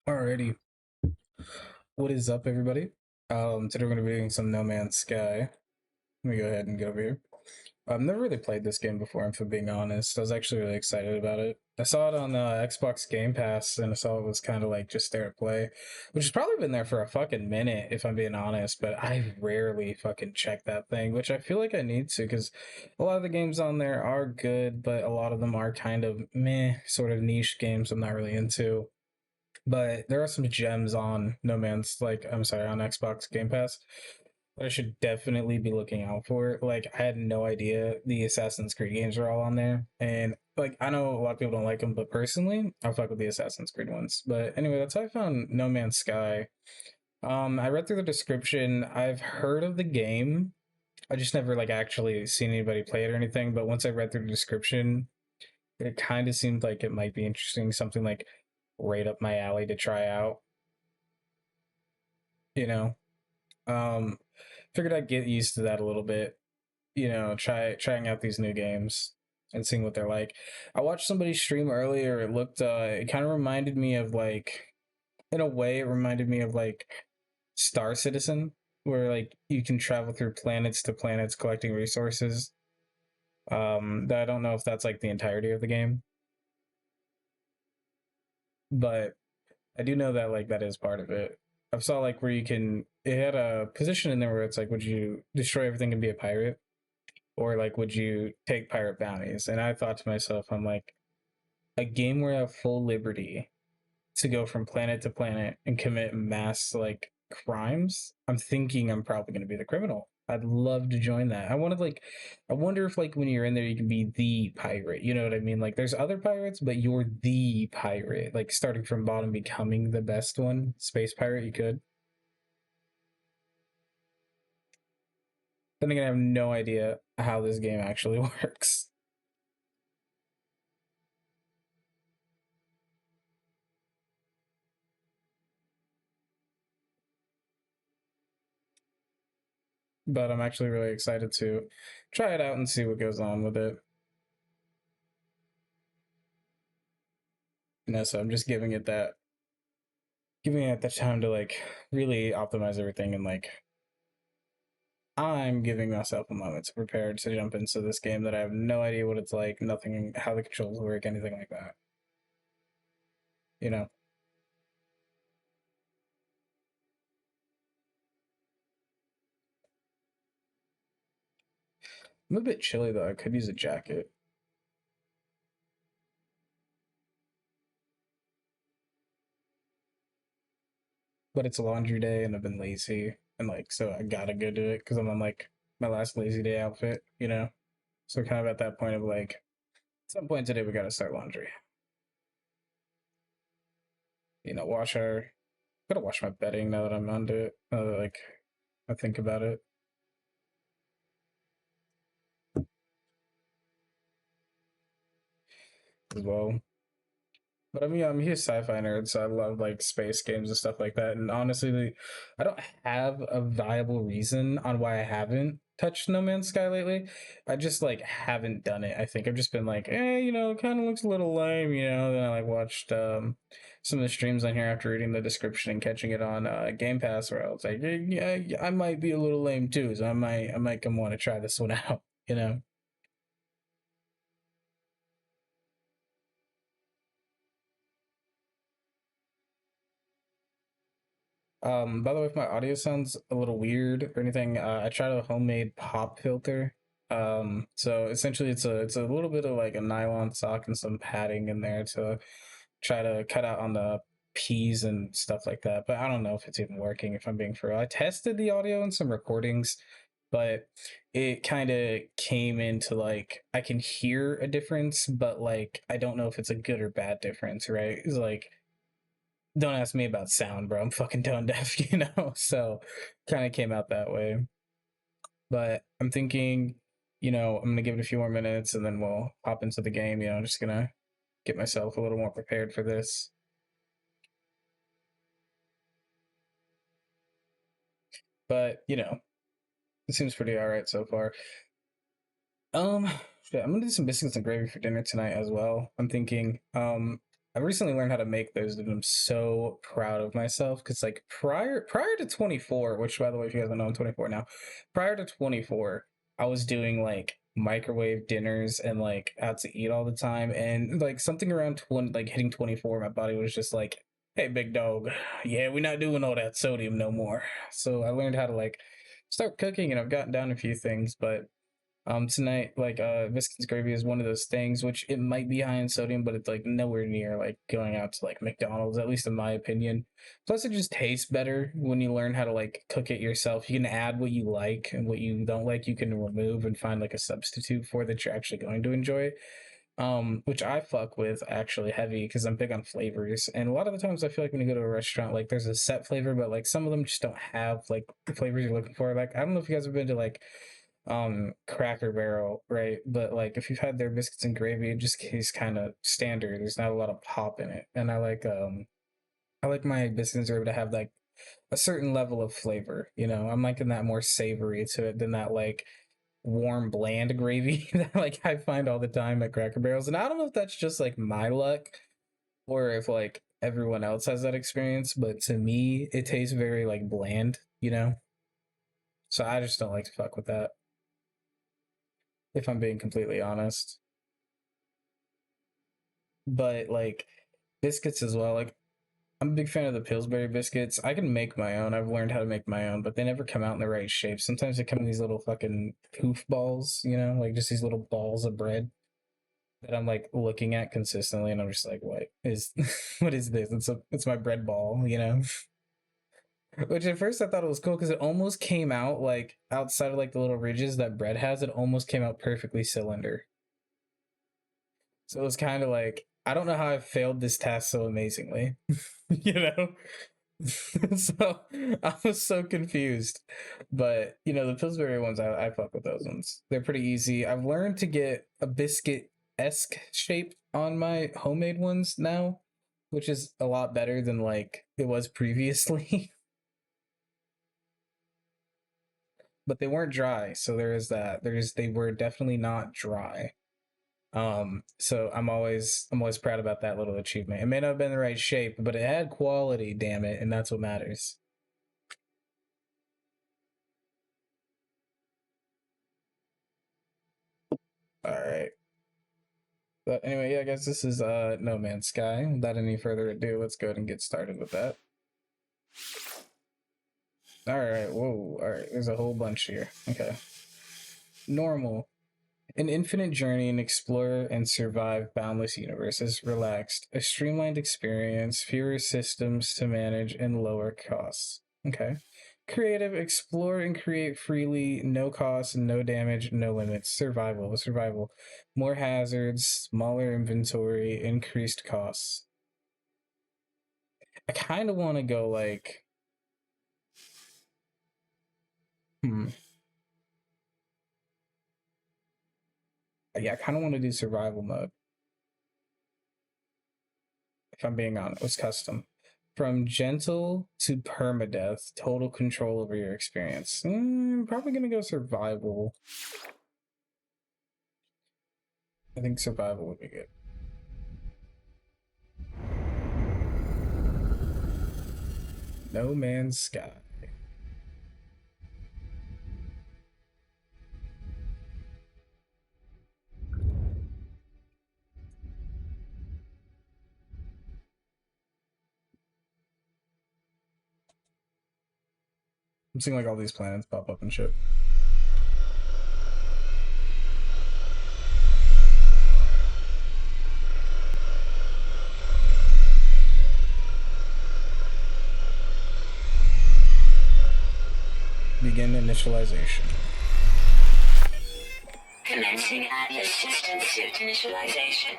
Alrighty, what is up, everybody? Today we're going to be doing some No Man's Sky. Let me go ahead and get over here. I've never really played this game before, if I'm being honest. I was actually really excited about it. I saw it on Xbox Game Pass, and I saw it was kind of like just there to play, which has probably been there for a fucking minute, if I'm being honest. But I rarely fucking check that thing, which I feel like I need to, because a lot of the games on there are good, but a lot of them are kind of meh, sort of niche games I'm not really into. But there are some gems on No Man's, like, I'm sorry, on Xbox Game Pass that I should definitely be looking out for. Like, I had no idea the Assassin's Creed games are all on there, and like, I know a lot of people don't like them, but personally, I fuck with the Assassin's Creed ones. But anyway, that's how I found No Man's Sky. I read through the description. I've heard of the game. I just never like actually seen anybody play it or anything. But once I read through the description, it kind of seemed like it might be interesting, something like right up my alley to try out. You know, um, figured I'd get used to that a little bit. Trying out these new games and seeing what they're like. I watched somebody stream earlier. It kind of reminded me of like, in a way, it reminded me of like Star Citizen, where like you can travel through planets to planets collecting resources. That I don't know if that's like the entirety of the game, but I do know that like that is part of it. I saw like where you can. It had a position in there where it's like, would you destroy everything and be a pirate, or like would you take pirate bounties? And I thought to myself, I'm like, a game where I have full liberty to go from planet to planet and commit mass like crimes. I'm thinking I'm probably going to be the criminal. I'd love to join that. I wonder if like when you're in there, you can be the pirate. You know what I mean? Like there's other pirates, but you're the pirate. Like starting from bottom, becoming the best one. Space pirate, you could. Then again, I have no idea how this game actually works. But I'm actually really excited to try it out and see what goes on with it. So I'm just giving it the time to like really optimize everything, and like I'm giving myself a moment to prepare to jump into this game that I have no idea what it's like, nothing, how the controls work, anything like that. You know, I'm a bit chilly though. I could use a jacket, but it's a laundry day and I've been lazy, and like so I gotta go do it because I'm on like my last lazy day outfit. So kind of at that point of like, at some point today we gotta start laundry. Wash our gotta wash my bedding now that I'm onto it. Now that like I think about it as well. But I mean, I'm a huge sci-fi nerd, so I love like space games and stuff like that. And honestly, I don't have a viable reason on why I haven't touched No Man's Sky lately. I just like haven't done it. I think I've just been like, kind of looks a little lame, Then I like watched some of the streams on here after reading the description and catching it on Game Pass, where I was like, yeah, I might be a little lame too, so I might come want to try this one out, you know. By the way, if my audio sounds a little weird or anything, I tried a homemade pop filter. So essentially, it's a little bit of like a nylon sock and some padding in there to try to cut out on the P's and stuff like that. But I don't know if it's even working. If I'm being for real, I tested the audio in some recordings, but it kind of came into like I can hear a difference, but like I don't know if it's a good or bad difference. Right? It's like don't ask me about sound, bro. I'm fucking tone deaf, So kind of came out that way. But I'm thinking, I'm gonna give it a few more minutes and then we'll hop into the game. I'm just gonna get myself a little more prepared for this. But it seems pretty all right so far. Um, I'm gonna do some biscuits and gravy for dinner tonight as well. I'm thinking. I recently learned how to make those, and I'm so proud of myself because like prior to 24, which by the way, if you guys don't know, I'm 24 now. Prior to 24, I was doing like microwave dinners and like out to eat all the time, and like something around 20, like hitting 24, my body was just like, "Hey, big dog, yeah, we're not doing all that sodium no more." So I learned how to like start cooking, and I've gotten down a few things, but tonight, like biscuits gravy is one of those things which it might be high in sodium, but it's like nowhere near like going out to like McDonald's, at least in my opinion. Plus it just tastes better when you learn how to like cook it yourself. You can add what you like, and what you don't like you can remove and find like a substitute for that you're actually going to enjoy. Which I fuck with actually heavy because I'm big on flavors, and a lot of the times I feel like when you go to a restaurant, like there's a set flavor, but like some of them just don't have like the flavors you're looking for. Like I don't know if you guys have been to like Cracker Barrel, right? But like if you've had their biscuits and gravy, it just tastes kind of standard. There's not a lot of pop in it, and I like my biscuits and gravy to have like a certain level of flavor. You know, I'm liking that more savory to it than that like warm bland gravy that like I find all the time at Cracker Barrels. And I don't know if that's just like my luck or if like everyone else has that experience, but to me it tastes very like bland, you know? So I just don't like to fuck with that, if I'm being completely honest. But like biscuits as well, like I'm a big fan of the Pillsbury biscuits. I can make my own. I've learned how to make my own, but they never come out in the right shape. Sometimes they come in these little fucking poof balls, you know, like just these little balls of bread that I'm like looking at consistently, and I'm just like, what is, what is this? It's my bread ball, you know. Which at first I thought it was cool because it almost came out like outside of like the little ridges that bread has. It almost came out perfectly cylinder. So it was kind of like, I don't know how I failed this task so amazingly, you know. So I was so confused, but you know the Pillsbury ones, I fuck with those ones. They're pretty easy. I've learned to get a biscuit esque shape on my homemade ones now, which is a lot better than like it was previously. But they weren't dry, so there is that. They were definitely not dry. So I'm always proud about that little achievement. It may not have been the right shape, but it had quality, damn it, and that's what matters. All right. But anyway, yeah, I guess this is No Man's Sky. Without any further ado, let's go ahead and get started with that. All right, whoa, all right, there's a whole bunch here. Okay. Normal. An infinite journey and explore and survive boundless universes. Relaxed. A streamlined experience, fewer systems to manage, and lower costs. Okay. Creative, explore and create freely, no cost, no damage, no limits. Survival, survival. More hazards, smaller inventory, increased costs. I kind of want to go like, hmm. Yeah, I kind of want to do survival mode. If I'm being honest, it was custom. From gentle to permadeath, total control over your experience. Probably gonna go survival. I think survival would be good. No Man's Sky. I'm seeing like all these planets pop up and shit. Begin initialization. Commencing Atlas system suit initialization.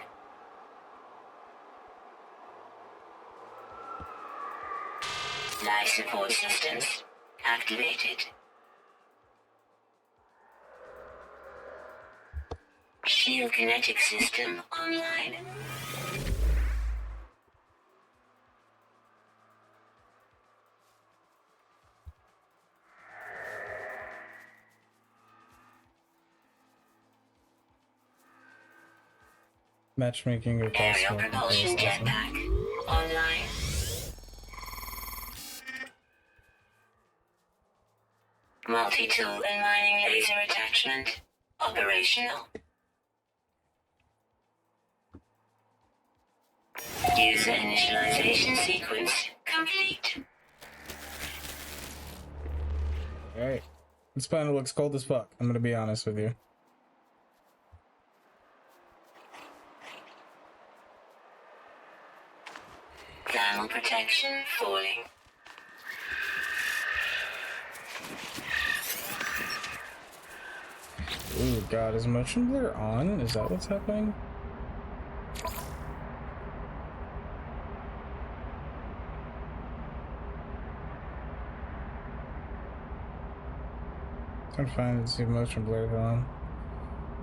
Life support systems activated. Shield kinetic system online. Matchmaking or Aerial possible. propulsion jetpack online. Multi-tool and mining laser attachment operational. User initialization sequence complete. Alright. This planet looks cold as fuck. I'm gonna be honest with you. Thermal protection falling. Ooh, God, is motion blur on? Is that what's happening? I'm trying to see if motion blur is on.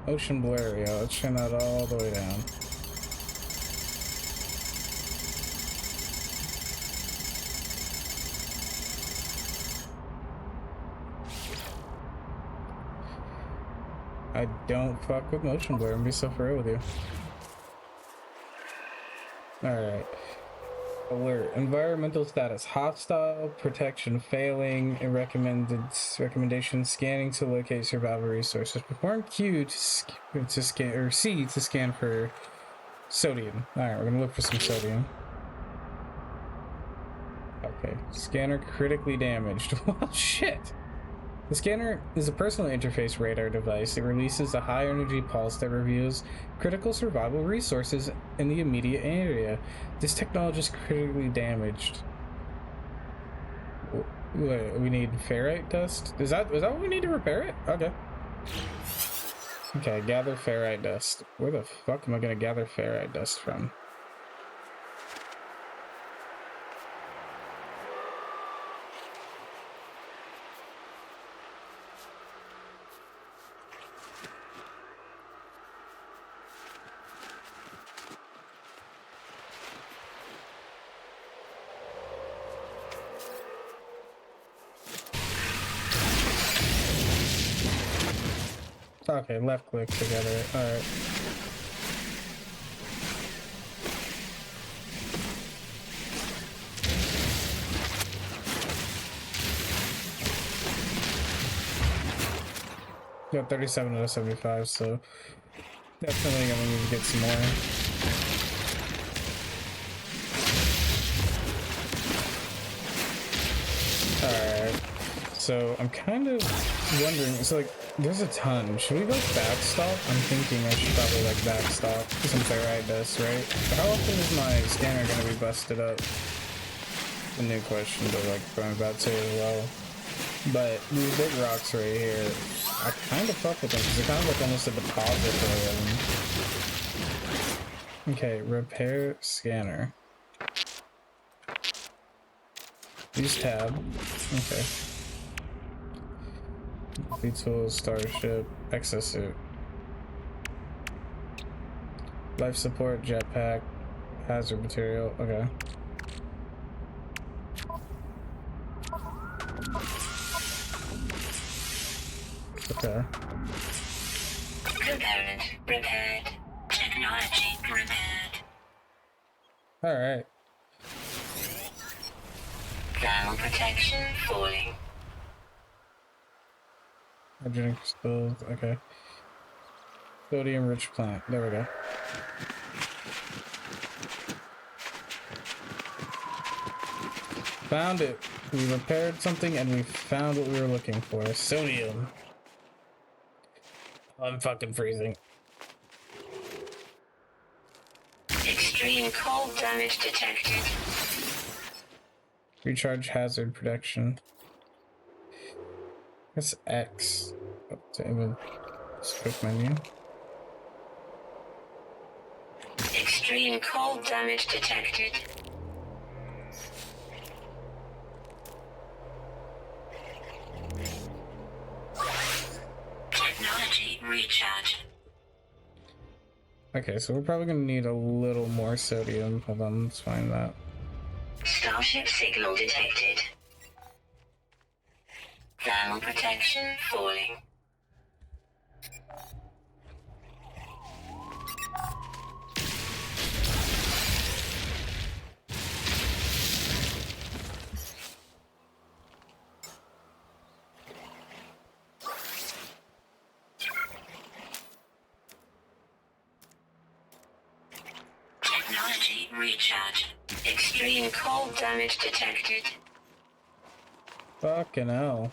Motion blur, yeah, let's turn that all the way down. I don't fuck with motion blur, I'm gonna be so for real with you. Alright. Alert. Environmental status. Hostile protection failing. And recommendation scanning to locate survival resources. Perform Q to scan, or C to scan for sodium. Alright, we're gonna look for some sodium. Okay. Scanner critically damaged. Well, shit! The scanner is a personal interface radar device. It releases a high-energy pulse that reveals critical survival resources in the immediate area. This technology is critically damaged. Wait, we need ferrite dust? Is that what we need to repair it? Okay. Okay, gather ferrite dust. Where the fuck am I gonna gather ferrite dust from? Okay, left click together. Alright. Got 37 out of 75, so definitely gonna need to get some more. Alright. So I'm kind of wondering, so like, there's a ton. Should we like backstop? I'm thinking I should probably like backstop some ferrite dust, right? How often is my scanner gonna be busted up? A new question to like going about to as well. But these big rocks right here, I kind of fuck with them because they're kind of like almost a deposit for them. Okay, repair scanner. Use tab. Okay. Tools, starship, exosuit. Life support, jetpack, hazard material. Okay. Okay. Component repaired. Technology repaired. Alright. Thermal protection falling. Hydrogen crystals. Okay. Sodium rich plant. There we go. Found it. We repaired something and we found what we were looking for. Sodium. I'm fucking freezing. Extreme cold damage detected. Recharge hazard protection. That's X. Oh, to even quick menu. Extreme cold damage detected. Technology recharge. Okay, so we're probably gonna need a little more sodium. Hold on, let's find that. Starship signal detected. Thermal protection falling. Technology recharge. Extreme cold damage detected. Fucking hell.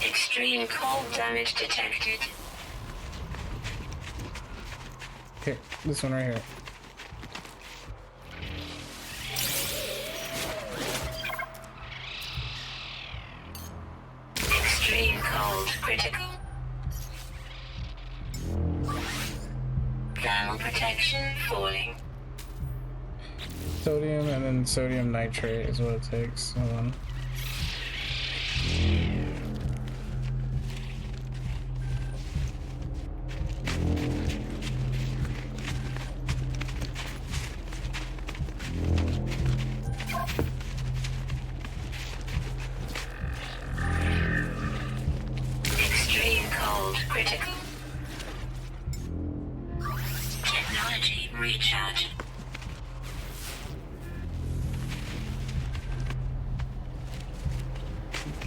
Extreme cold damage detected. Here, this one right here. Extreme cold critical. Thermal protection falling. Sodium and then sodium nitrate is what it takes. Hold on. Extreme cold critical. Technology recharge.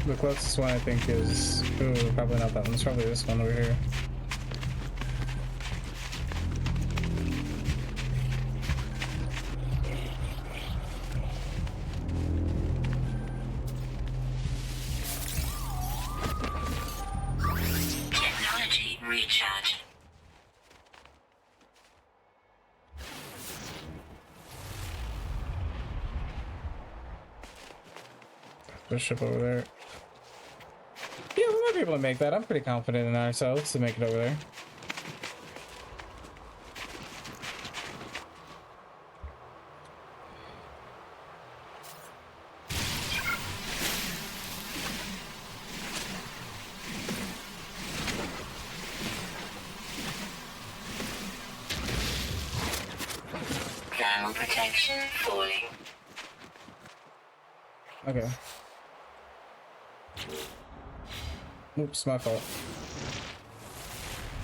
The closest one I think is... Ooh, probably not that one. It's probably this one over here. Technology recharge. The ship over there. Yeah, we might be able to make that. I'm pretty confident in ourselves to make it over there. Thermal protection falling. Okay. Oops, my fault.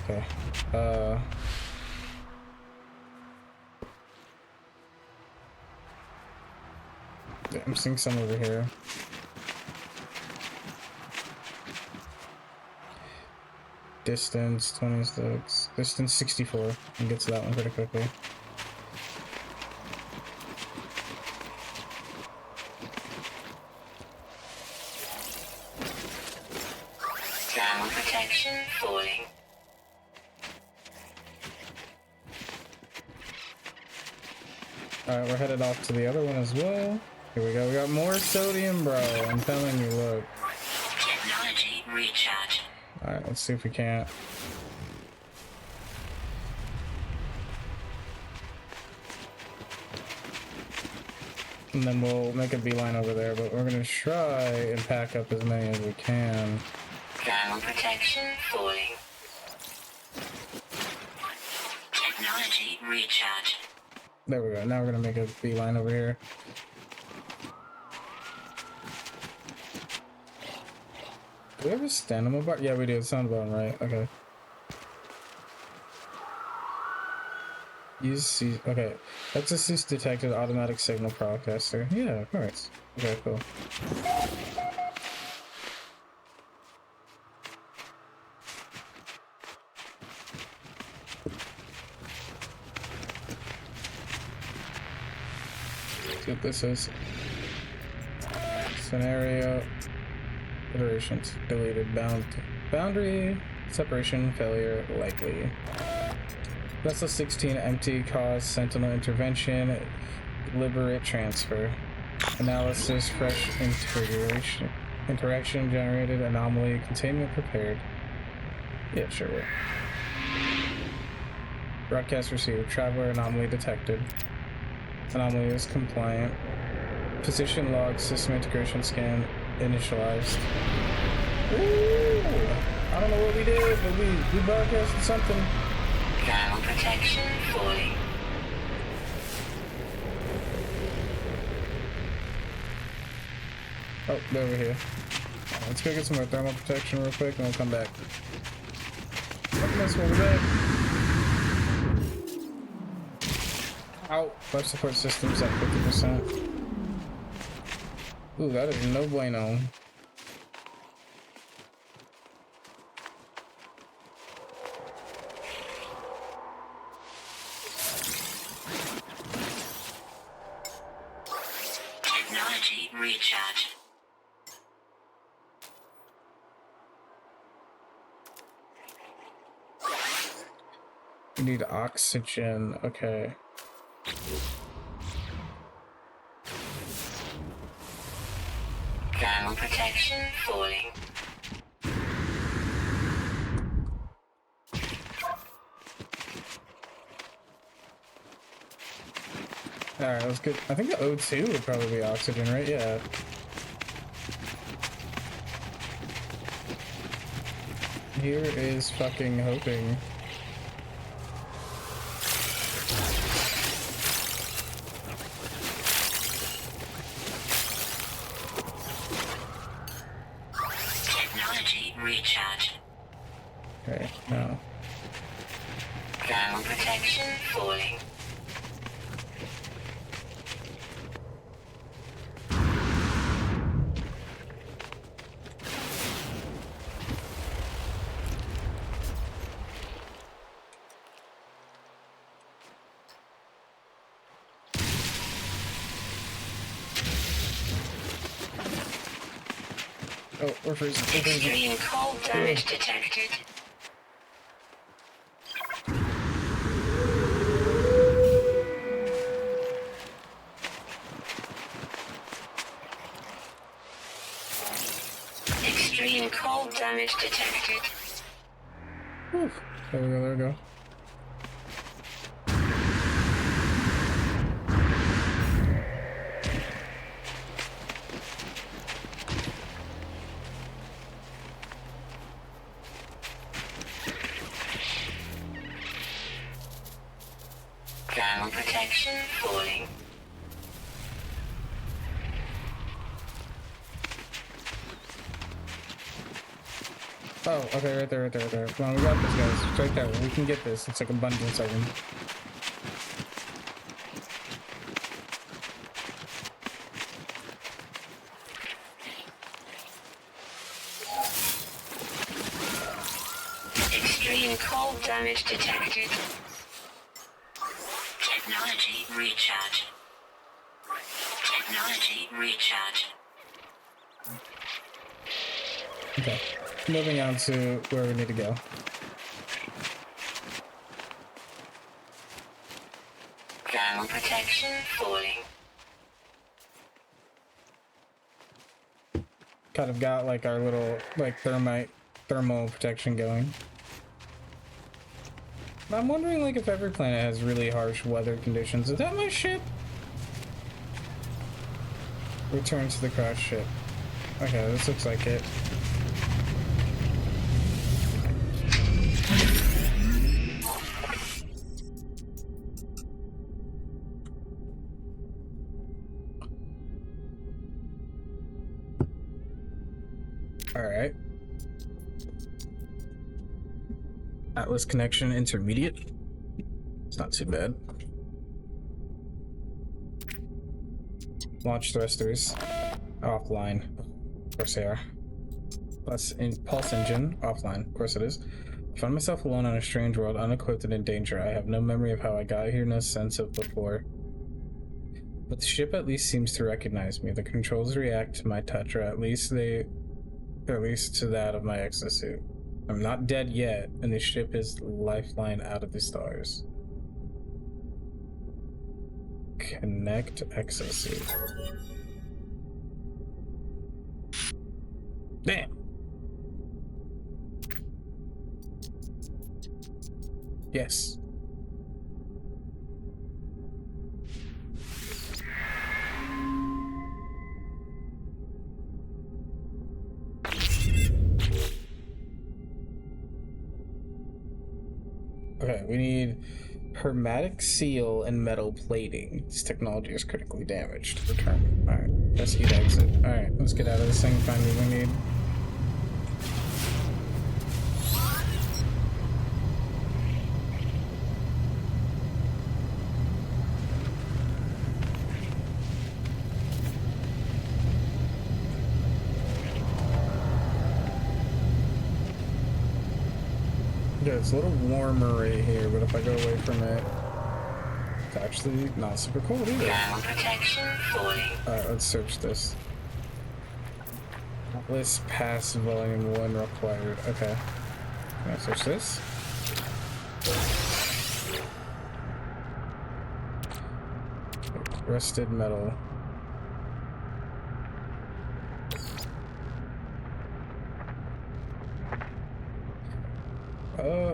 Okay. Yeah, I'm seeing some over here. Distance 26. Distance 64. And get to that one pretty quickly. Thermal protection falling. Alright, we're headed off to the other one as well. Here we go. We got more sodium, bro. I'm telling you, look. Technology recharge. Alright, let's see if we can't. And then we'll make a beeline over there, but we're gonna try and pack up as many as we can. Thermal protection falling. Technology recharge. There we go. Now we're gonna make a beeline over here. Do we have a stamina bar? Yeah, we do. It sounds about right. Okay. Okay. That's a cease detected automatic signal broadcaster. Yeah, of course. Okay, cool. Let's see what this is. Scenario. Iterations. Deleted. Boundary. Separation. Failure. Likely. Vessel 16 empty, cause sentinel intervention, deliberate transfer, analysis, fresh interaction generated, anomaly, containment prepared. Yeah, sure. Broadcast received, traveler anomaly detected. Anomaly is compliant. Position log, system integration scan initialized. Ooh, I don't know what we did, but we broadcasted something. Thermal protection falling. Oh, they're over here. Let's go get some more thermal protection real quick and we'll come back. That's what we're back. Ow. Life support systems at 50%. Ooh, that is no bueno. recharge. We need oxygen. Okay. Thermal protection falling. Alright, that's good. I think the O2 would probably be oxygen, right? Yeah. Here is fucking hoping. Technology recharge. Okay, no. Thermal protection falling. Oh, we're freezing. We're freezing. Extreme cold damage detected. Extreme cold damage detected. Whew. There we go, there we go. Thermal protection falling. Oh, okay, right there, right there, right there. Come on, we got this, guys. It's right there. We can get this. It's like abundance of them. Extreme cold damage detected. Technology recharge. Technology recharge. Okay. Moving on to where we need to go. Thermal protection falling. Kind of got like our little like thermal protection going. I'm wondering like if every planet has really harsh weather conditions. Is that my ship? Return to the crashed ship. Okay, this looks like it. Alright. Atlas connection intermediate. It's not too bad. Launch thrusters offline. Of course they are. Pulse engine offline. Of course it is. I found myself alone on a strange world, unequipped and in danger. I have no memory of how I got here, no sense of before. But the ship at least seems to recognize me. The controls react to my touch, or at least to that of my exosuit. I'm not dead yet, and the ship is lifeline out of the stars. Connect exosuit. Damn. Yes. Okay, we need hermetic seal and metal plating. This technology is critically damaged. Return. Alright, let's eat exit. Alright, let's get out of this thing and find what we need. Yeah, it's a little warmer right here, but if I go away from it, it's actually not super cold either. Thermal protection falling. Alright, let's search this. Atlas Pass Volume 1 required. Okay. Can I search this? Rusted metal.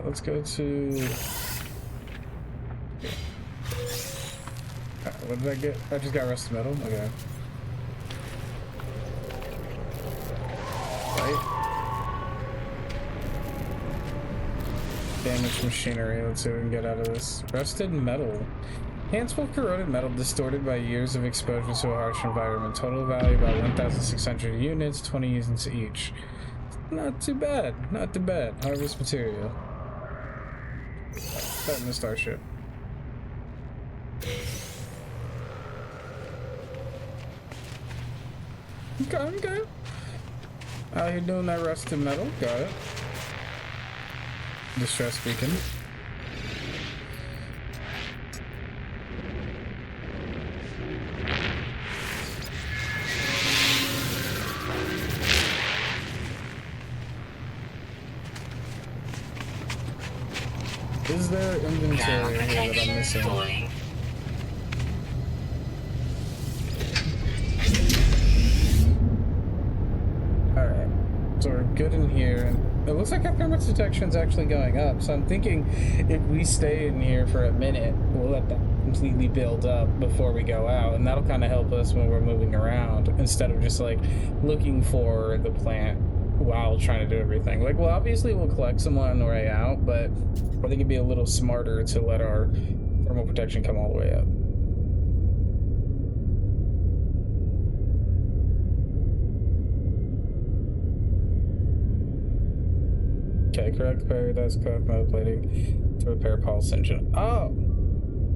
Let's go to... What did I get? I just got rusted metal? Okay. Right. Damaged machinery. Let's see what we can get out of this. Rusted metal. Handful of corroded metal distorted by years of exposure to a harsh environment. Total value about 1,600 units, 20 units each. Not too bad. Not too bad. Harvest material. Starting the starship. Okay. Out here doing that rusted metal. Got it. Distress beacon. Is there inventory here that I'm missing? Alright, so we're good in here. It looks like our thermite detection is actually going up, so I'm thinking if we stay in here for a minute, we'll let that completely build up before we go out, and that'll kind of help us when we're moving around, instead of just like looking for the plant while trying to do everything. Like, well, obviously we'll collect some on the way out, but I think it'd be a little smarter to let our thermal protection come all the way up. Okay, correct paradise craft metal plating to repair pulse engine. Oh!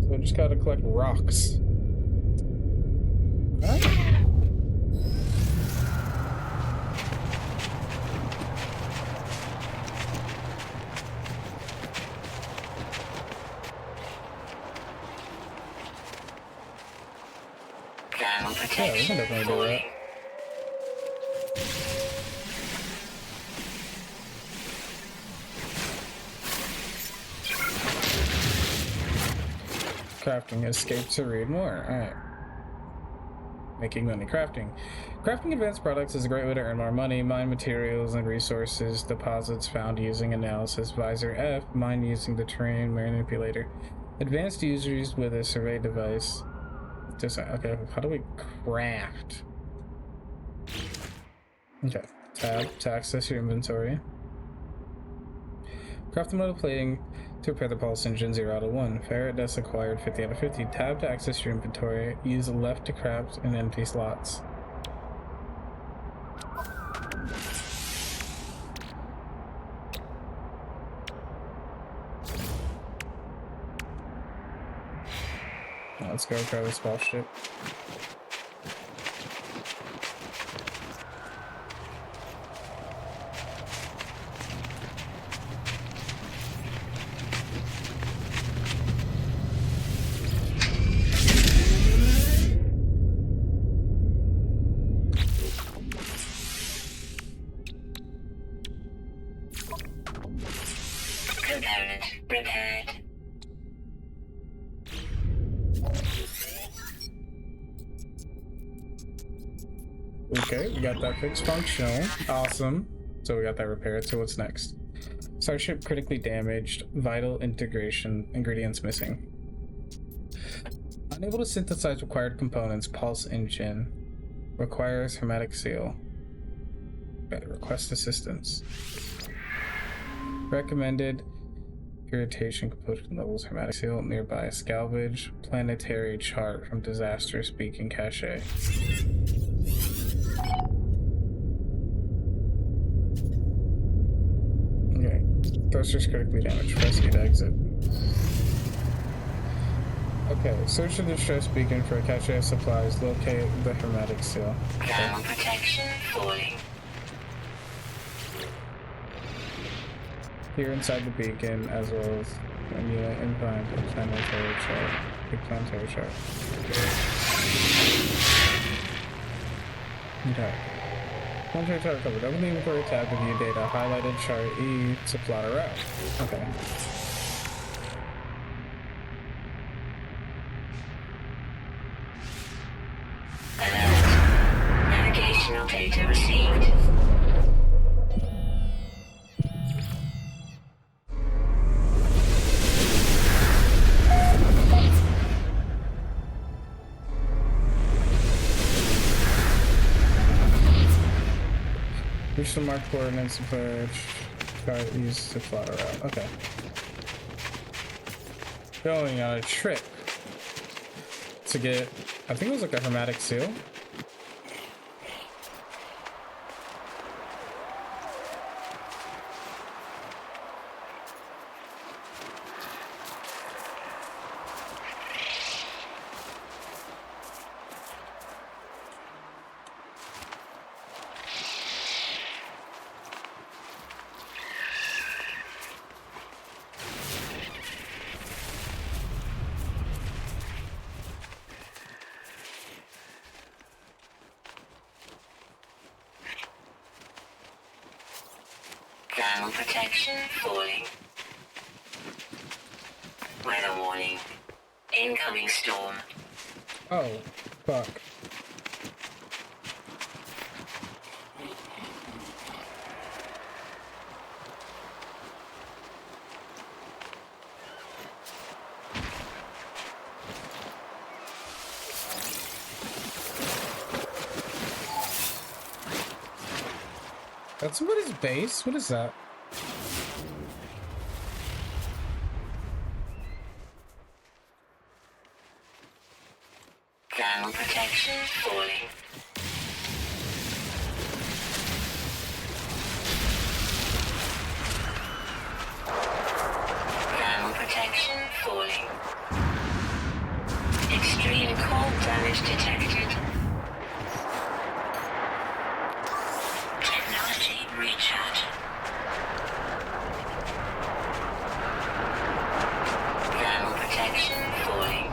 So we just gotta collect rocks. Huh? Yeah, we can definitely do that. Crafting, escape to read more. Alright. Making money. Crafting. Crafting advanced products is a great way to earn more money. Mine materials and resources. Deposits found using analysis. Visor F. Mine using the terrain manipulator. Advanced users with a survey device. Just, okay, how do we craft? Okay. Tab to access your inventory. Craft the metal plating to repair the pulse engine 0 out of 1. Ferret dust acquired 50 out of 50. Tab to access your inventory. Use left to craft in empty slots. Let's go try this ball ship. Component repaired. Okay, we got that fixed. Functional. Awesome. So we got that repaired. So what's next? Starship critically damaged. Vital integration. Ingredients missing. Unable to synthesize required components. Pulse engine. Requires hermetic seal. Okay, request assistance. Recommended irritation completion levels. Hermetic seal nearby. Salvage. Planetary chart from disaster speaking cache. Okay. Thrusters critically damaged. Press E to exit. Okay, search the distress beacon for a cache of supplies. Locate the hermetic seal. Thermal protection falling. Here inside the beacon, as well as when you implant a planetary chart. A planetary chart. Okay. Once your chart covered, open the inventory tab to view data. Highlighted chart E to plot a route. Okay. Alert. Navigational data received. Reach the marked coordinates and chart used to plot a route. Okay. Going on a trip to get, I think it was like a hermetic seal. Thermal protection falling. Weather warning. Incoming storm. Oh, fuck. That's somebody's base? What is that? Thermal protection falling. Thermal protection falling. Extreme cold damage detected. Technology recharge. Thermal protection falling.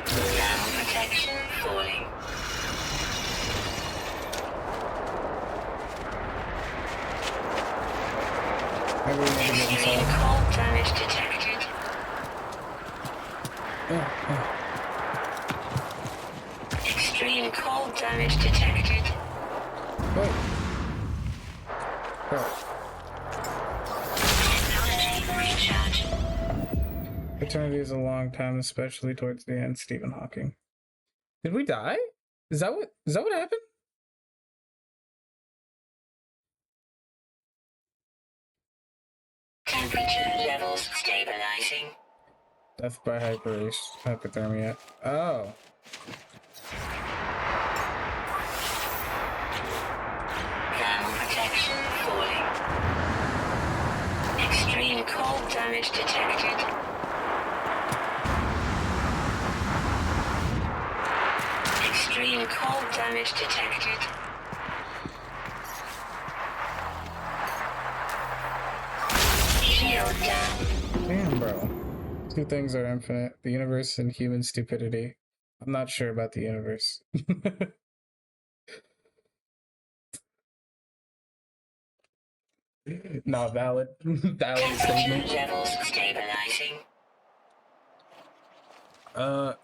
Thermal protection falling. Maybe we need to get Extreme inside. cold damage detected. Extreme cold damage detected. Whoa. Bro. Technology recharge. Eternity is a long time, especially towards the end. Stephen Hawking. Did we die? Is that what happened? Temperature levels stabilizing. Death by hypothermia. Oh. Thermal protection falling. Extreme cold damage detected. Extreme cold damage detected. Shield down. Damn, bro. Two things are infinite: the universe and human stupidity. I'm not sure about the universe. Not valid. Valid Temperature statement. levels stabilizing.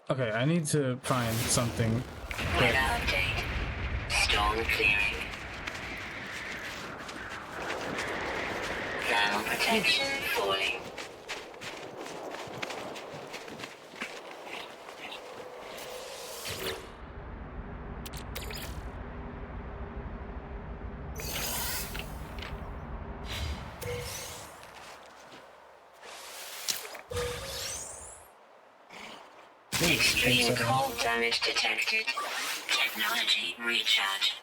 Okay, I need to find something. Weather update. Storm clearing. Thermal protection falling. Extreme cold damage detected. Technology recharge.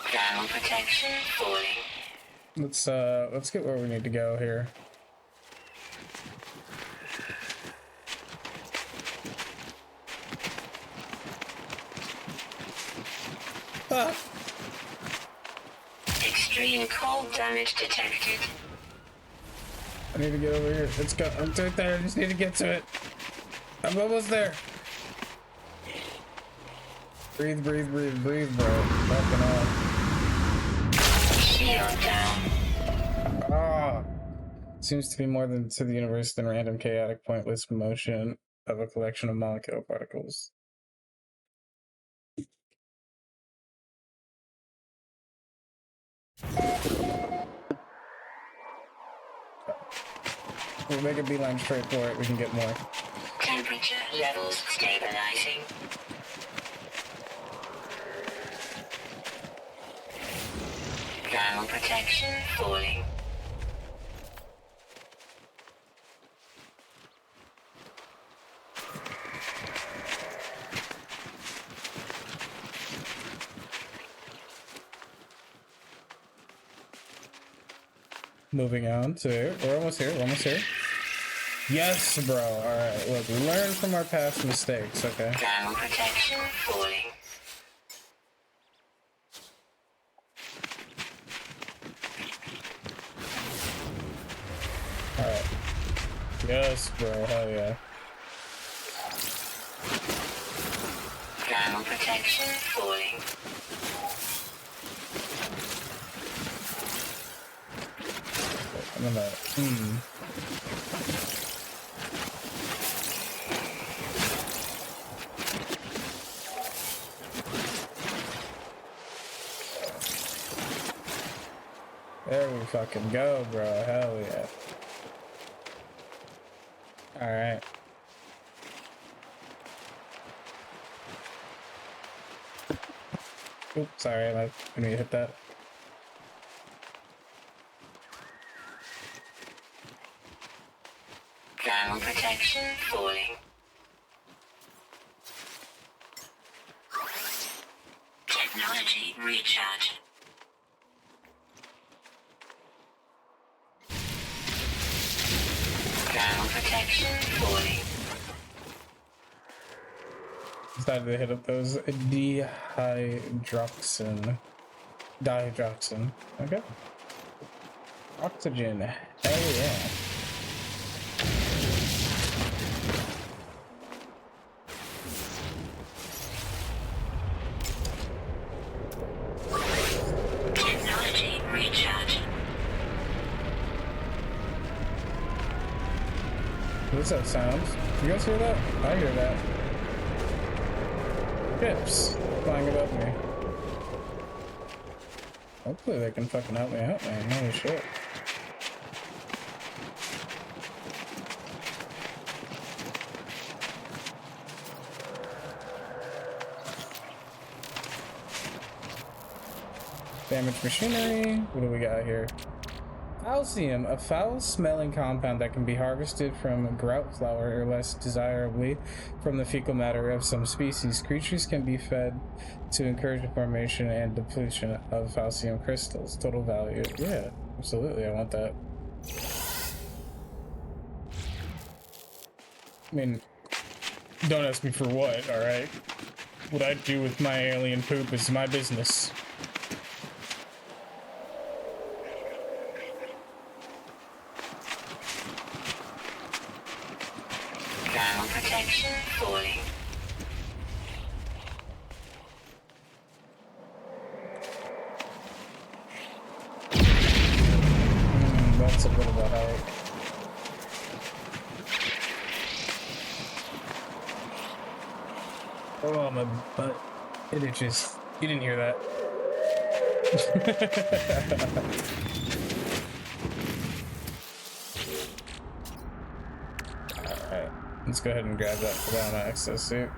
Thermal protection falling. Let's get where we need to go here. Fuck. Extreme cold damage detected. I need to get over here. Let's go. I'm right there. I just need to get to it. I'm almost there. Breathe, breathe, breathe, breathe, bro. Fucking Shield down. Ah. Seems to be more to the universe than random, chaotic, pointless motion of a collection of molecular particles. We'll make a beeline straight for it. We can get more. Temperature levels stabilizing. Thermal protection falling. Moving on to, we're almost here, we're almost here. Yes, bro. Alright, look, we learned from our past mistakes, okay? Thermal protection falling. Alright. Yes, bro, hell yeah. Thermal protection falling. I'm gonna, There we fucking go, bro. Hell yeah. Alright. Oops, sorry, I didn't mean to hit that. Thermal protection falling. Technology recharge. Thermal protection falling. Decided to hit up those dihydroxin. Dihydroxin. Okay. Oxygen. Hell yeah. Technology recharge. What's that sound? You guys hear that? I hear that. Ships flying above me. Hopefully they can fucking help me out, man. Holy shit. Damaged machinery. What do we got here? Falcium, a foul-smelling compound that can be harvested from grout flower, or less desirably from the fecal matter of some species. Creatures can be fed to encourage the formation and depletion of falcium crystals. Total value. Yeah, absolutely, I want that. I mean, don't ask me for what, alright? What I do with my alien poop is my business. Thermal protection falling. That's a bit of a hike. Oh, my butt. It itches. You didn't hear that. Alright, let's go ahead and grab that for down access suit.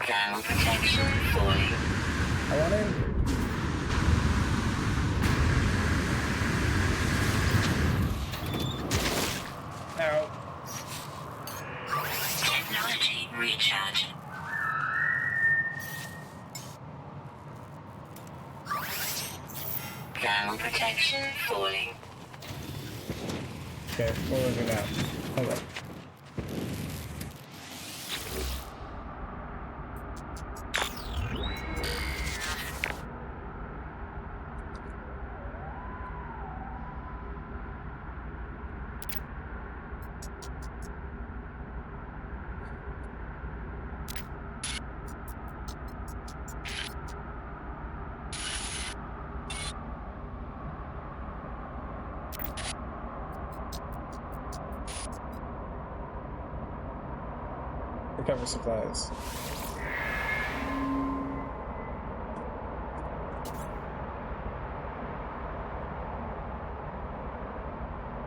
Thermal protection falling. I want to. Ow. Technology recharge. Thermal protection falling. Okay, where are we now? Hold on. Recover supplies.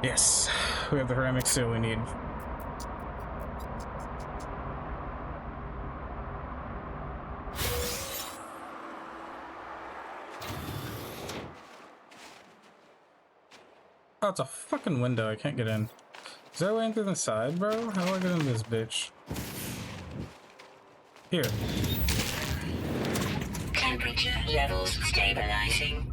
Yes, we have the ceramic seal we need. Oh, it's a fucking window. I can't get in. Is there a way in through the side, bro? How do I get in this bitch? Here. Temperature levels stabilizing.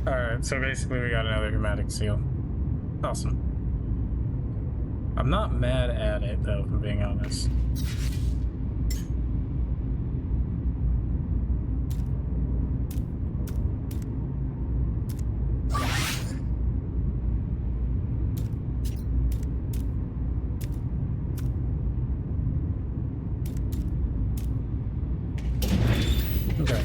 Alright, so basically we got another dramatic seal. Awesome. I'm not mad at it, though, if I'm being honest. Okay.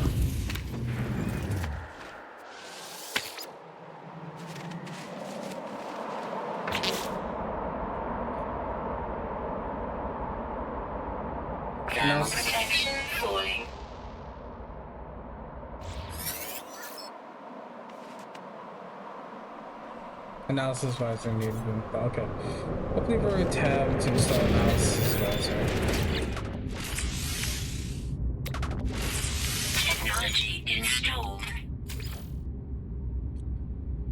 Thermal protection falling. Analysis advisor needed. Okay. Opening for a tab to install analysis advisor. Technology installed.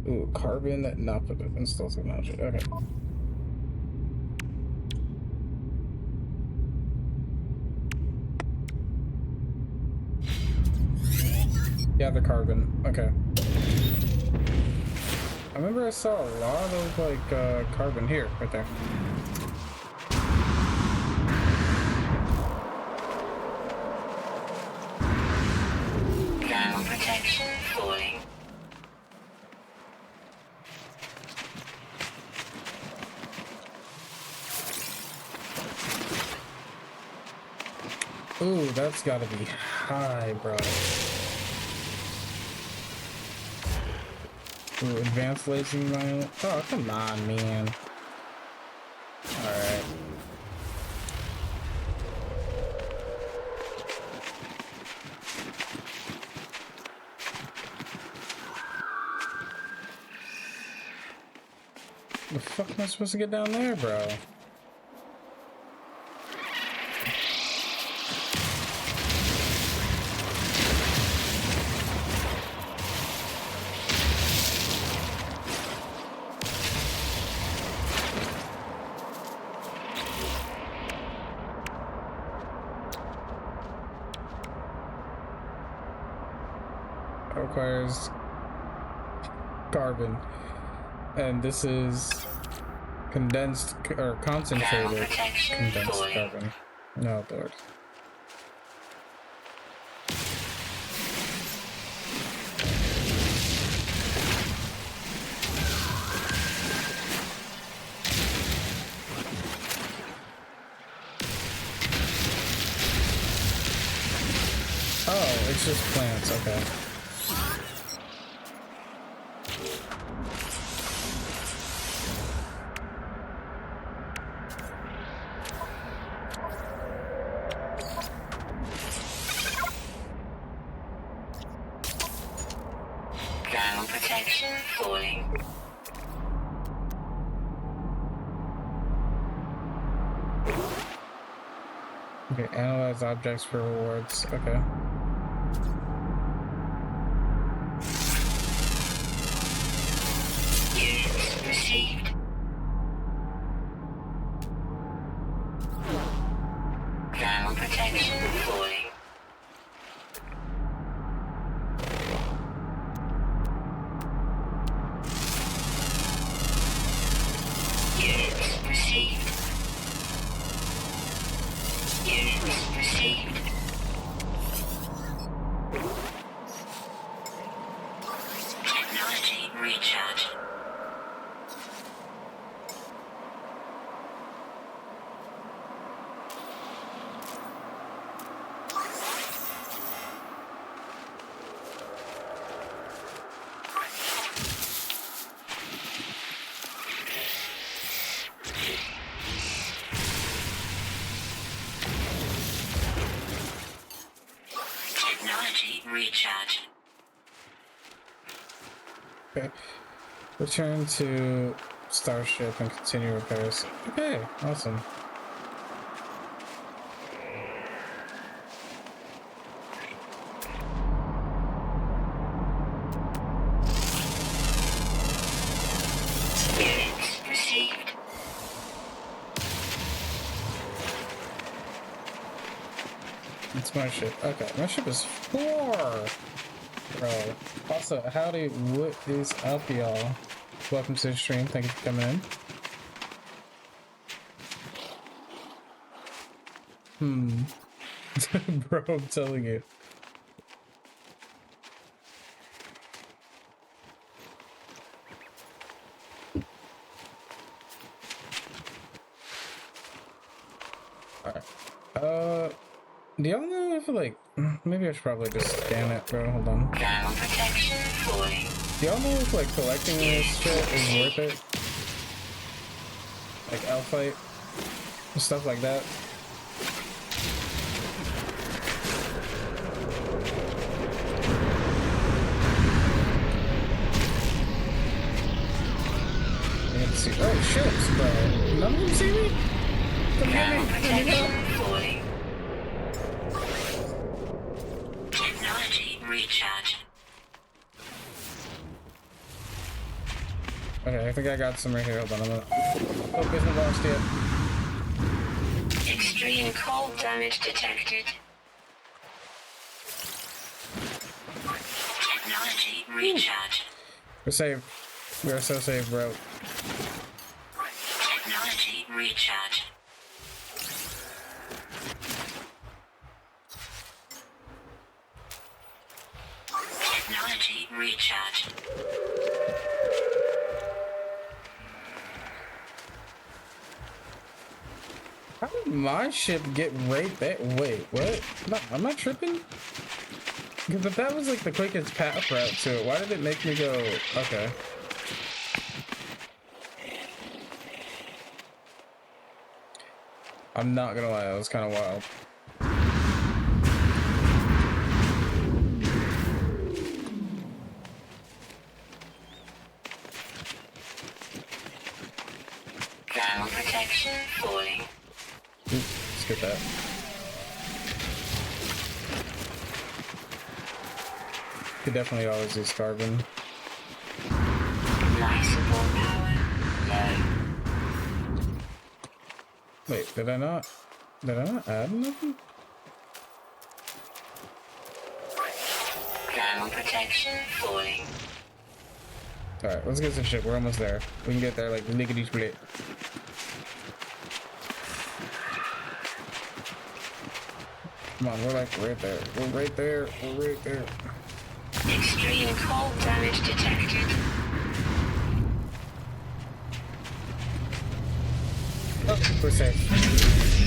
Ooh, carbon, not for the install technology. Okay. Yeah, the carbon. Okay. I remember I saw a lot of, like, carbon here, right there. Thermal protection falling. Ooh, that's gotta be high, bro. Ooh, advanced laser environment. Oh, come on, man. Alright. The fuck am I supposed to get down there, bro? Requires carbon, and this is condensed or concentrated condensed carbon. No, Lord. Oh, it's just plants. Okay. Thermal protection falling. Okay, analyze objects for rewards. Okay. Units received. Thermal protection falling. Units received. Units received. Technology recharge. Technology recharge. Okay. Return to Starship and continue repairs. Okay, awesome. Units received. It's my ship. Okay, my ship is 4. Bro. Also, howdy, what is up, y'all? Welcome to the stream. Thank you for coming in. Bro, I'm telling you. Alright. Do y'all know if, like, maybe I should probably just scan it, bro. Hold on. Thermal protection falling. Do y'all know if, like, collecting this shit is worth it? Like, Elfite? And stuff like that? I get to see. Oh, ships, bro. None of them see me? Come get me. Thermal Let me go. protection falling. Technology recharge. Okay, I think I got some right here. Hold on, I'm gonna... Oh, isn't lost yet. Extreme cold damage detected. Technology recharge. We're safe. We're so safe, bro. Technology recharge. Technology recharge. How did my ship get right there? Wait, what? No, am I tripping? Because if that was like the quickest path route to it, why did it make me go? Okay. I'm not gonna lie, that was kind of wild. Thermal protection falling. Let's get that. Could definitely always use carbon. Life support power low. Wait, did I not add nothing? Thermal protection falling. Alright, let's get some shit. We're almost there. We can get there like lickety split. Come on, we're like right there. We're right there. We're right there. Extreme cold damage detected. Oh, we're safe.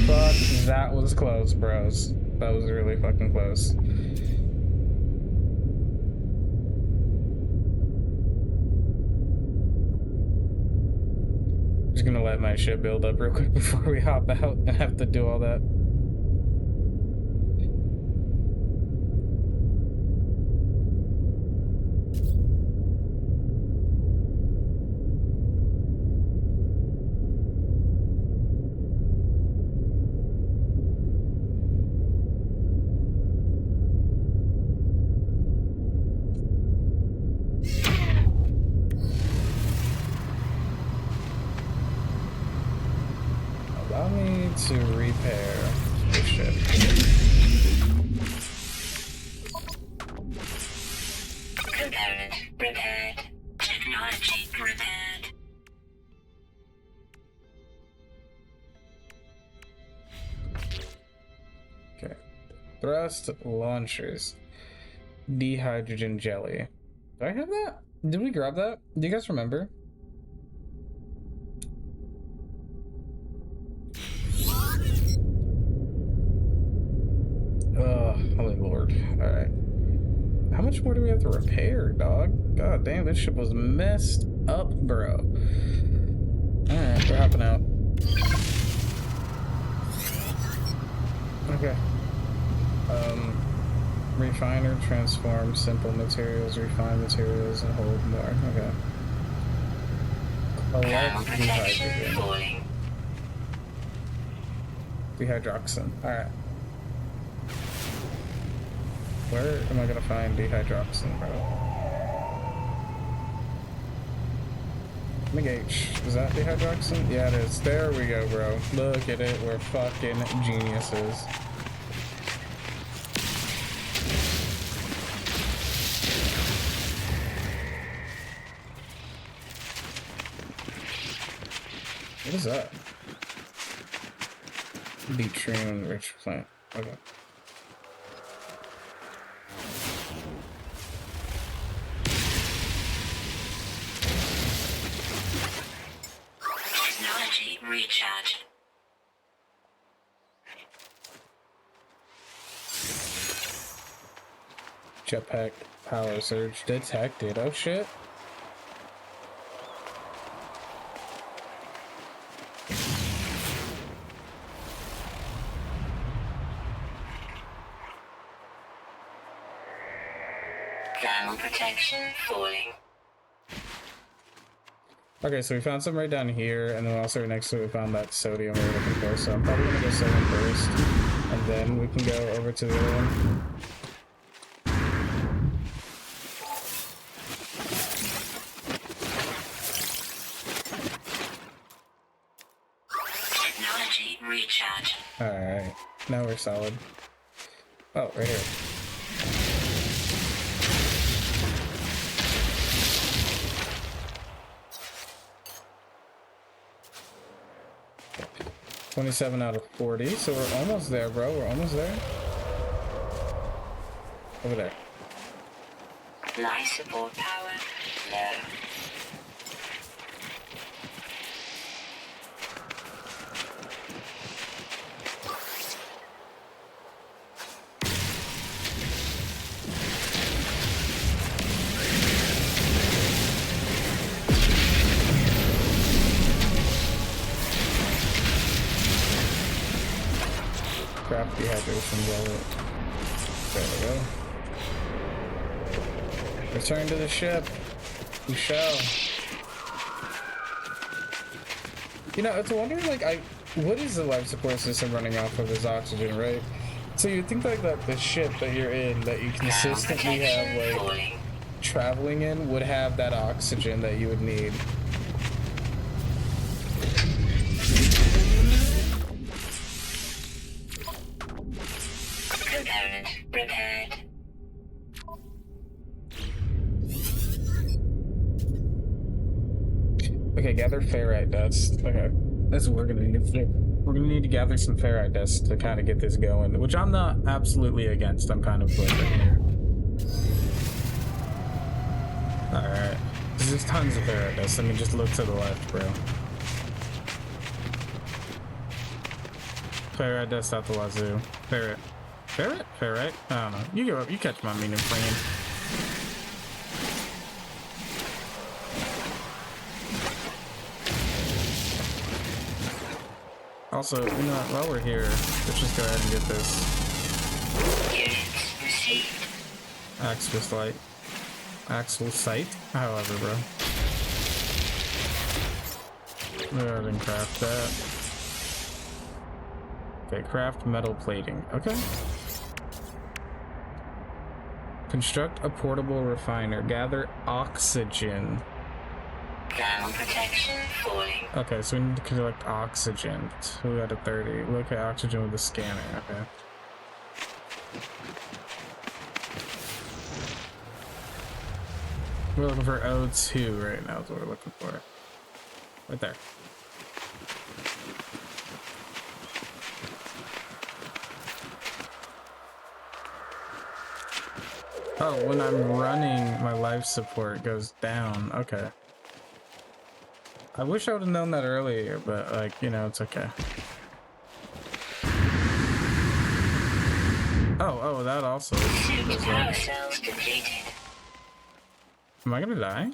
Fuck, that was close, bros. That was really fucking close. Just gonna let my ship build up real quick before we hop out and have to do all that. to repair the ship. Component repaired. Technology repaired. Okay. Thrust launchers. Dehydrogen jelly. Do I have that? Did we grab that? Do you guys remember? Holy lord. Alright. How much more do we have to repair, dog? God damn, this ship was messed up, bro. Alright, we're hopping out. Okay. Refiner, transform, simple materials, refine materials, and hold more. Okay. Collect dehydrogen. Dehydroxin. Alright. Where am I gonna find dehydroxin, bro? McH. Is that dehydroxin? Yeah, it is. There we go, bro. Look at it. We're fucking geniuses. What is that? Detrium rich plant. Okay. Technology recharge. Jetpack power surge detected. Oh shit. Thermal protection falling. Okay, so we found some right down here, and then also right next to it we found that sodium we were looking for, so I'm probably gonna go sodium first, and then we can go over to the other one. Technology recharge. Alright, now we're solid. Oh, right here. Okay. 27 out of 40, so we're almost there, bro. We're almost there. Over there. Life support power low. Craft dehydration jelly. There we go. Return to the ship. We shall. You know, it's a wonder, like, what is the life support system running off of is oxygen, right? So you'd think, like, that the ship that you're in, that you consistently have, like, traveling in, would have that oxygen that you would need. Component repaired. Okay, gather ferrite dust. Okay, that's what we're gonna need to do. We're gonna need to gather some ferrite dust to kind of get this going, which I'm not absolutely against. I'm kind of like here. Alright. There's tons of ferrite dust. I mean, just look to the left, bro. Ferrite dust out the wazoo. Ferret. Ferret? Ferrite? I don't know. You go up. You catch my meaning, friend. Also, you know what, while we're here, let's just go ahead and get this Units received. Axis light. Axel sight? However, bro. Go ahead and craft that. Okay, craft metal plating. Okay. Construct a portable refiner. Gather oxygen. Thermal protection falling. Okay, so we need to collect oxygen. 2 out of 30. Locate oxygen with the scanner. Okay. We're looking for O2 right now, is what we're looking for. Right there. Oh, when I'm running, my life support goes down. Okay. I wish I would have known that earlier, but, like, you know, it's okay. Oh, that also Suit power cells depleted. Am I gonna die?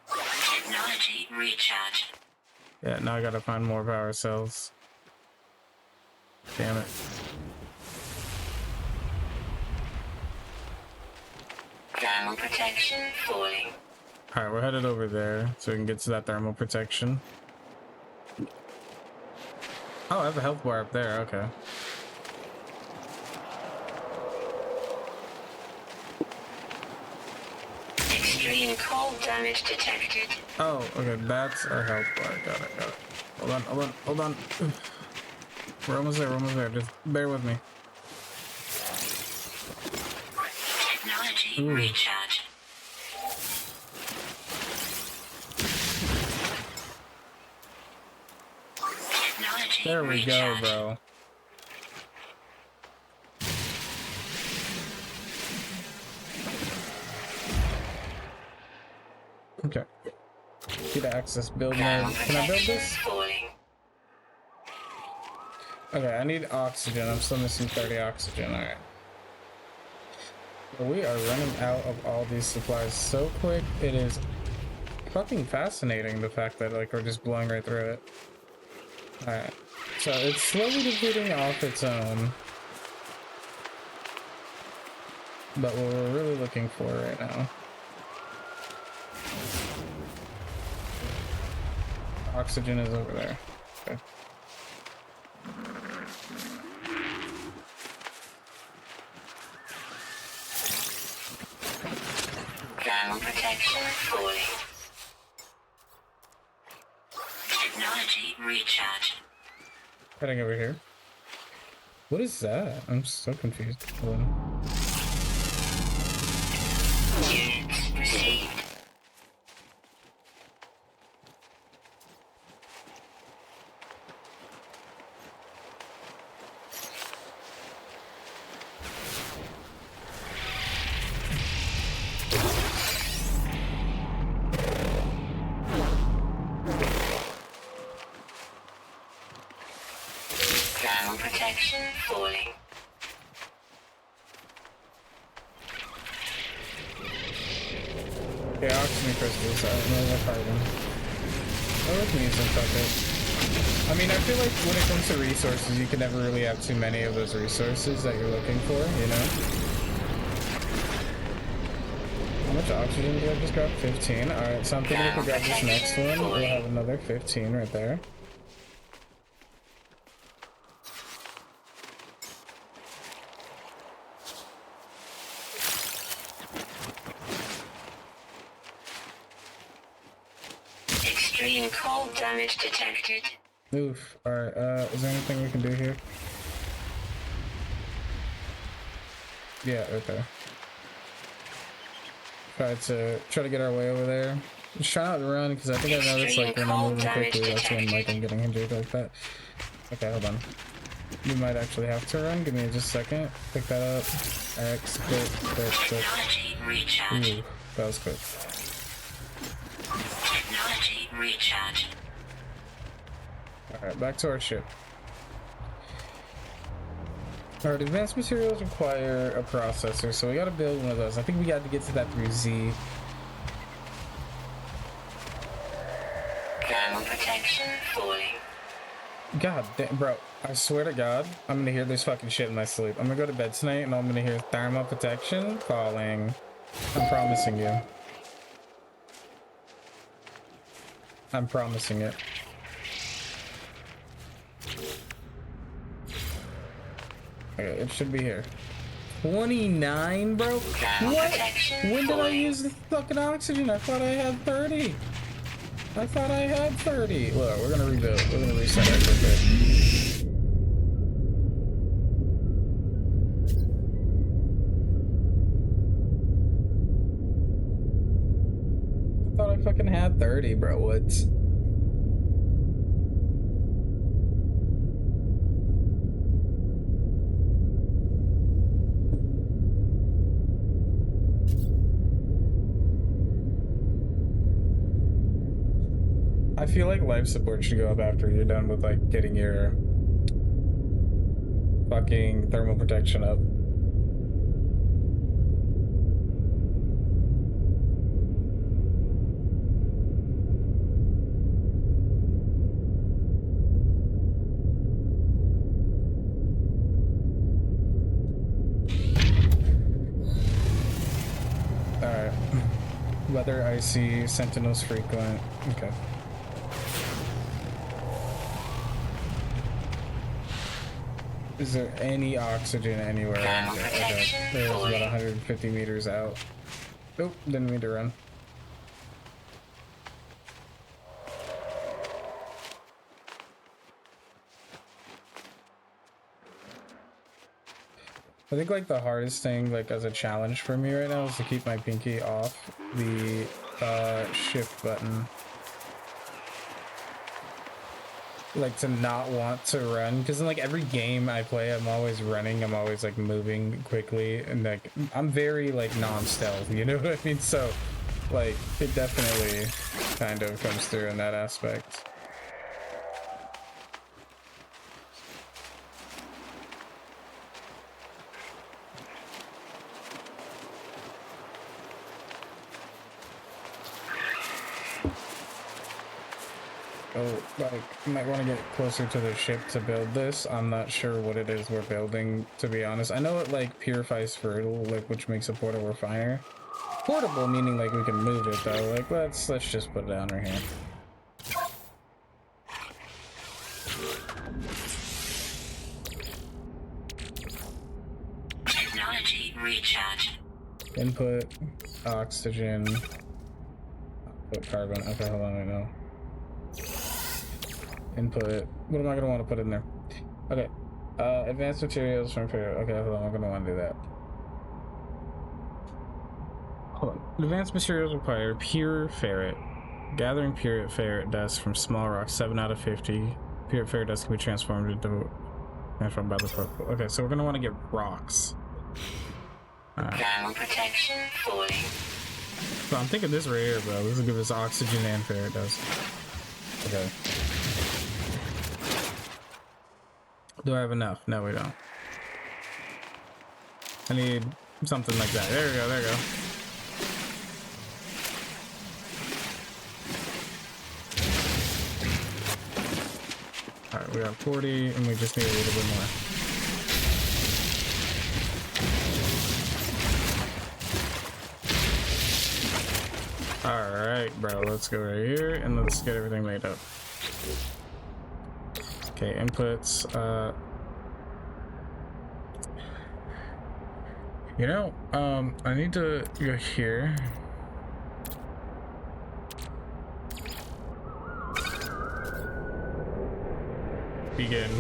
Technology recharge. Yeah, now I gotta find more power cells. Damn it. Thermal protection falling. Alright, we're headed over there so we can get to that thermal protection. Oh, I have a health bar up there, okay. Extreme cold damage detected. Oh, okay, that's our health bar. Got it. Hold on. We're almost there. Just bear with me. Technology recharge. Technology There we go, recharge. bro. Okay. Get access build mode. Can I build this? Falling. Okay, I need oxygen. I'm still missing 30 oxygen. Alright. We are running out of all these supplies so quick. It is fucking fascinating, the fact that, like, we're just blowing right through it. Alright. So it's slowly depleting off its own. But what we're really looking for right now. Oxygen is over there. Okay. Thermal protection falling. Technology recharge. Heading over here. What is that? I'm so confused. Hold on. Units received. Thermal protection falling. Yeah, oxygen crystals. I don't know what carbon. Oh, we can use them, fuck it. I mean, I feel like when it comes to resources, you can never really have too many of those resources that you're looking for, you know? How much oxygen did I just grab? 15. Alright, so I'm thinking if we grab this next one, we'll have another 15 right there. Extreme cold damage detected. Oof. Alright, is there anything we can do here? Yeah, right there. Try to get our way over there. Just try not to run, because I think I noticed, like, when I'm moving quickly, that's when, like, I'm getting injured like that. Okay, hold on. You might actually have to run. Give me just a second. Pick that up. X, quick. Technology recharge. Ooh, that was quick. Technology recharge. Alright, back to our ship. Alright, advanced materials require a processor, so we gotta build one of those. I think we got to get to that through Z. Thermal protection falling. God damn, bro. I swear to God, I'm gonna hear this fucking shit in my sleep. I'm gonna go to bed tonight and I'm gonna hear thermal protection falling. I'm promising you. I'm promising it. Okay, it should be here. 29, bro? What? When did I use the fucking oxygen? I thought I had 30. I thought I had 30. Look, we're gonna rebuild. We're gonna reset it real quick. I thought I fucking had 30, bro. What? I feel like life support should go up after you're done with like getting your fucking thermal protection up. Alright. Weather icy, sentinels frequent. Okay. Is there any oxygen anywhere around here? Okay, there's about 150 meters out. Nope, didn't mean to run. I think like the hardest thing like as a challenge for me right now is to keep my pinky off the shift button. Like to not want to run, because in like every game I play I'm always running, I'm always like moving quickly, and like I'm very like non-stealth, you know what I mean? So like it definitely kind of comes through in that aspect. Oh, like, you might want to get closer to the ship to build this. I'm not sure what it is we're building, to be honest. I know it, like, purifies fertile, like, which makes a portable refiner. Portable, meaning, like, we can move it, though. Like, let's just put it down right here. Technology recharge. Input, oxygen, output carbon. Okay, hold on, wait, no. Input. What am I gonna want to put in there? Okay. Advanced materials from period. Okay, hold on. I'm gonna want to do that. Hold on. Advanced materials required. Pure ferret. Gathering pure ferret dust from small rocks. 7 out of 50. Pure ferret dust can be transformed into by the purple. Okay, so we're gonna want to get rocks. Thermal protection falling. So I'm thinking this right here, bro. This will give us oxygen and ferret dust. Okay. Do I have enough? No, we don't. I need something like that. There we go, there we go. Alright, we got 40, and we just need a little bit more. Alright, bro, let's go right here, and let's get everything made up. Okay, inputs, you know, I need to go here. Begin.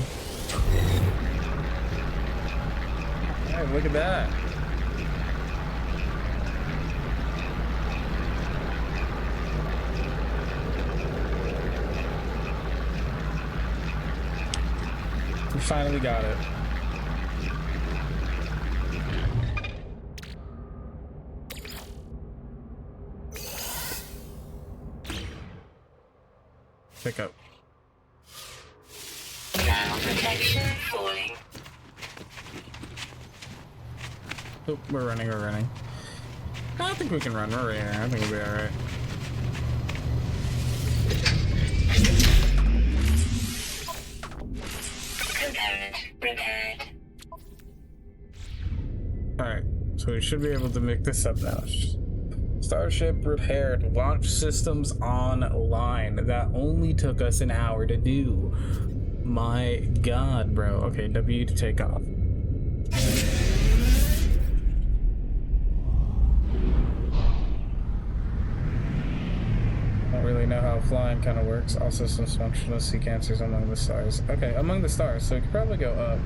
Hey, look at that. We finally got it. Pick up. Thermal protection falling. Oh, we're running, we're running. I think we can run, we're right here. I think we'll be alright. Component repaired. Alright, so we should be able to make this up now. Starship repaired. Launch systems online. That only took us an hour to do. My god, bro. Okay, W to take off. don't really know how flying kind of works. All systems functional. Seek answers among the stars. Okay, among the stars, so we could probably go up.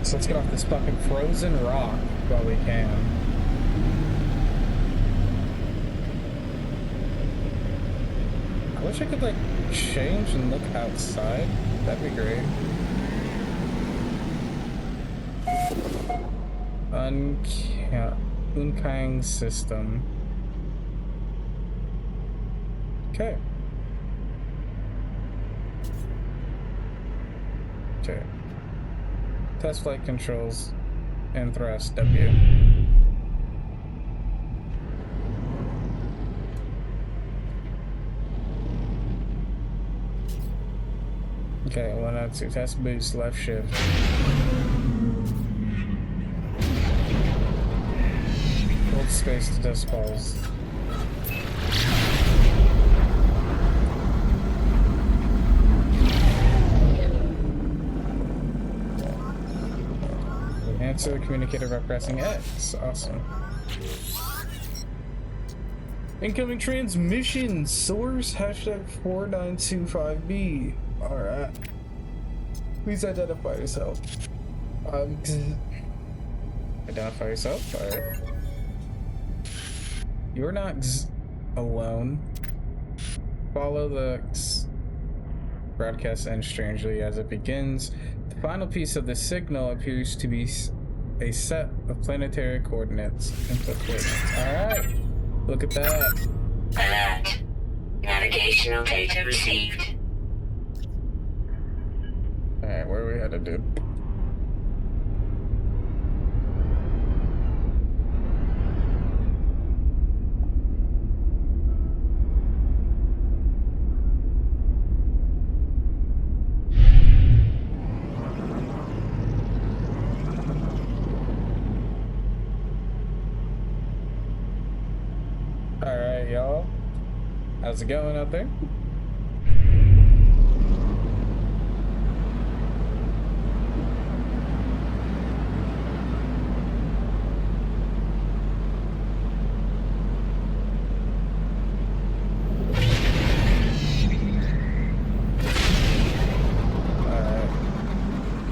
So let's get off this fucking frozen rock while we can. I wish I could like change and look outside. That'd be great. Unkang system. Okay. Okay. Test flight controls and thrust W. Okay, 1 out 2. Test boost, left shift. Hold space to test pulse. Answer the communicator by pressing X. Awesome. Incoming transmission. Source hashtag 4925B. Alright. Please identify yourself. Identify yourself? Alright. You're not alone. Follow the broadcast ends strangely as it begins. The final piece of the signal appears to be a set of planetary coordinates. Input coordinates. Alright. Look at that. Alert. Navigational data received. Alright, where are we headed, dude? Alright, y'all. How's it going out there?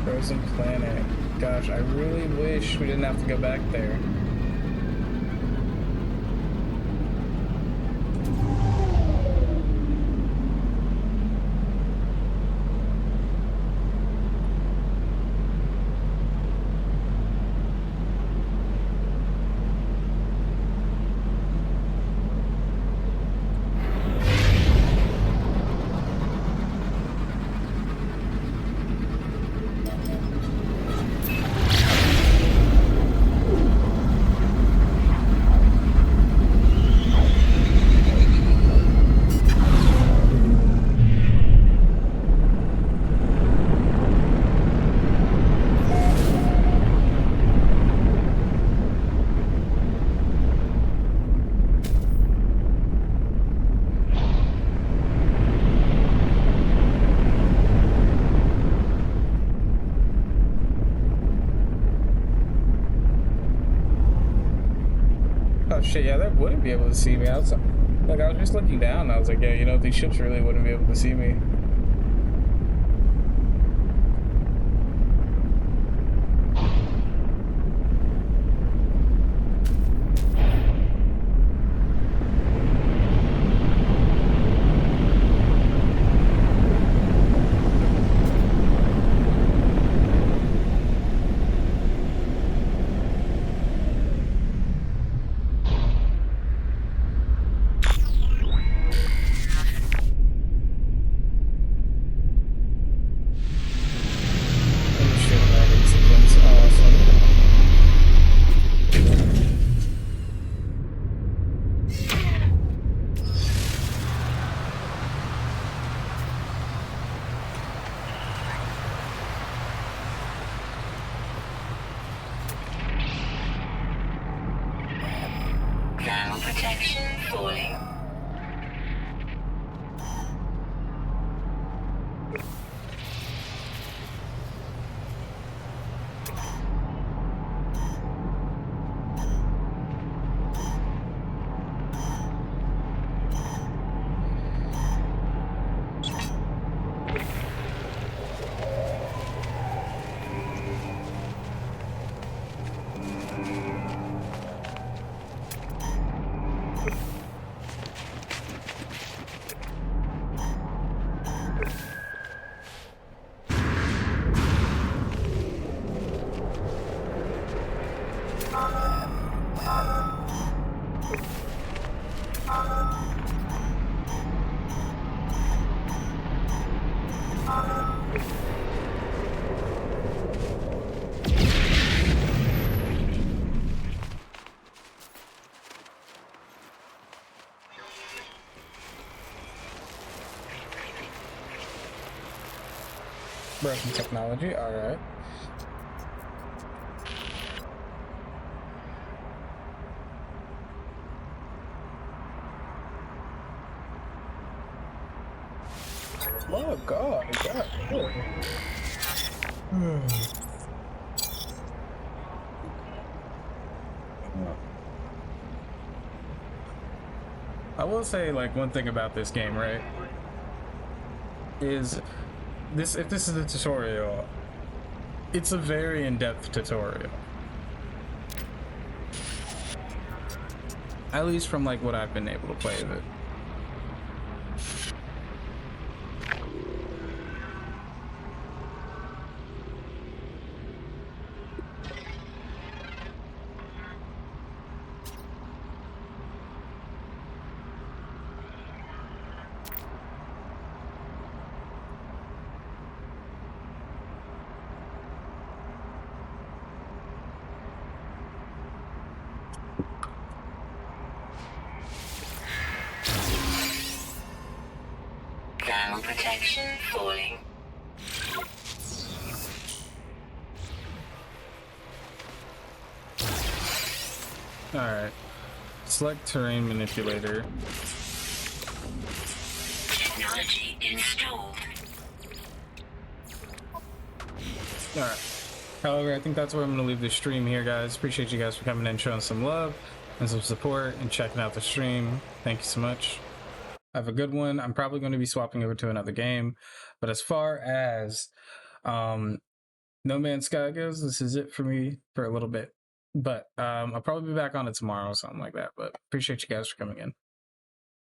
Frozen planet. Gosh, I really wish we didn't have to go back there. Shit, yeah, they wouldn't be able to see me. I was just looking down and I was like, yeah, you know, these ships really wouldn't be able to see me. Thermal protection falling. Broken technology, alright. Oh god, God. I will say, like, one thing about this game, right, is this, if this is a tutorial, it's a very in-depth tutorial. At least from, like, what I've been able to play of it. Thermal protection falling. Alright. Select terrain manipulator. Technology installed. Alright. However, I think that's where I'm going to leave the stream here, guys. Appreciate you guys for coming in, showing some love and some support and checking out the stream. Thank you so much. Have a good one. I'm probably going to be swapping over to another game. But as far as No Man's Sky goes, this is it for me for a little bit. But I'll probably be back on it tomorrow or something like that. But appreciate you guys for coming in.